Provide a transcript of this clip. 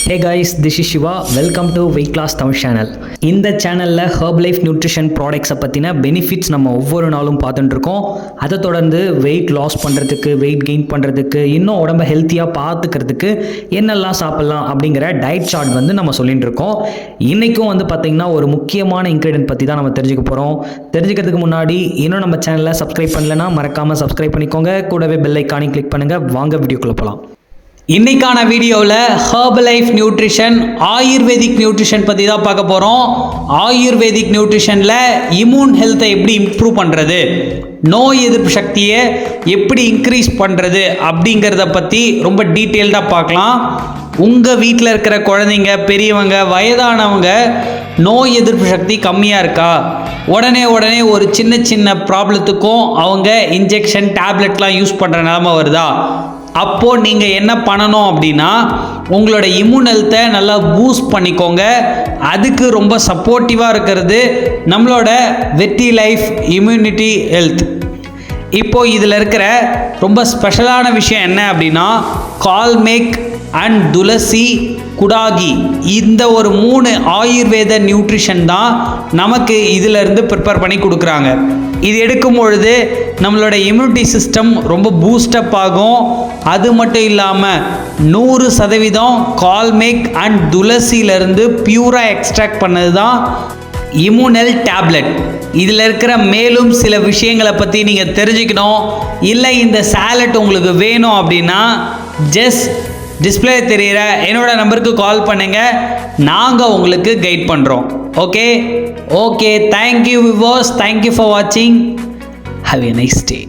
Hey guys, this is Siva. Welcome to weight loss Tamil channel. இந்த சேனலில் Herbalife nutrition ப்ராடக்ட்ஸை பற்றின பெனிஃபிட்ஸ் நம்ம ஒவ்வொரு நாளும் பார்த்துட்டுருக்கோம். அதை தொடர்ந்து வெயிட் லாஸ் பண்ணுறதுக்கு, வெயிட் கெயின் பண்ணுறதுக்கு, இன்னும் உடம்பை ஹெல்த்தியாக பார்த்துக்கிறதுக்கு என்னெல்லாம் சாப்பிட்லாம் அப்படிங்கிற டயட் சார்ட் நம்ம சொல்லிட்டு இருக்கோம். இன்றைக்கும் பார்த்திங்கன்னா ஒரு முக்கியமான இன்க்ரீடியன்ட் பற்றி தான் நம்ம தெரிஞ்சுக்க போகிறோம். தெரிஞ்சுக்கிறதுக்கு முன்னாடி இன்னும் நம்ம சேனலை சப்ஸ்கிரைப் பண்ணலைன்னா மறக்காமல் சப்ஸ்கிரைப் பண்ணிக்கோங்க. கூடவே பெல் ஐக்கானையும் கிளிக் பண்ணுங்கள். வாங்க வீடியோக்குள்ளே போகலாம். இன்னைக்கான வீடியோவில் ஹெர்பலைஃப் நியூட்ரிஷன் ஆயுர்வேதிக் நியூட்ரிஷன் பற்றி தான் பார்க்க போகிறோம். ஆயுர்வேதிக் நியூட்ரிஷனில் இம்யூன் ஹெல்த்தை எப்படி இம்ப்ரூவ் பண்ணுறது, நோய் எதிர்ப்பு சக்தியை எப்படி இன்க்ரீஸ் பண்ணுறது அப்படிங்கிறத பற்றி ரொம்ப டீட்டெயில்டாக பார்க்கலாம். உங்கள் வீட்டில் இருக்கிற குழந்தைங்க, பெரியவங்க, வயதானவங்க நோய் எதிர்ப்பு சக்தி கம்மியாக இருக்கா, உடனே ஒரு சின்ன ப்ராப்ளத்துக்கும் அவங்க இன்ஜெக்ஷன் டேப்லெட்லாம் யூஸ் பண்ணுற நிலமை வருதா, அப்போது நீங்கள் என்ன பண்ணணும் அப்படின்னா உங்களோட இம்யூன் ஹெல்த்தை நல்லா பூஸ்ட் பண்ணிக்கோங்க. அதுக்கு ரொம்ப சப்போர்ட்டிவாக இருக்கிறது நம்மளோட வெற்றி லைஃப் இம்யூனிட்டி ஹெல்த். இப்போது இதில் இருக்கிற ரொம்ப ஸ்பெஷலான விஷயம் என்ன அப்படின்னா கால்மேக் அண்ட் துளசி குடாகி, இந்த ஒரு 3 ஆயுர்வேத நியூட்ரிஷன் தான் நமக்கு இதிலிருந்து ப்ரிப்பேர் பண்ணி கொடுக்குறாங்க. இது எடுக்கும் பொழுது நம்மளோட இம்யூனிட்டி சிஸ்டம் ரொம்ப பூஸ்டப் ஆகும். அது மட்டும் இல்லாமல் 100% கால்மேக் அண்ட் துளசியிலேருந்து பியூராக எக்ஸ்ட்ராக்ட் பண்ணது தான் இம்யூனல் டேப்லெட். இதில் இருக்கிற மேலும் சில விஷயங்களை பற்றி நீங்கள் தெரிஞ்சுக்கணும், இல்லை இந்த சாலட் உங்களுக்கு வேணும் அப்படின்னா ஜஸ்ட் டிஸ்பிளே தெரிகிற என்னோட நம்பருக்கு கால் பண்ணுங்கள், நாங்கள் உங்களுக்கு கைட் பண்ணுறோம். Okay, thank you viewers, thank you for வாட்சிங். Have a nice day.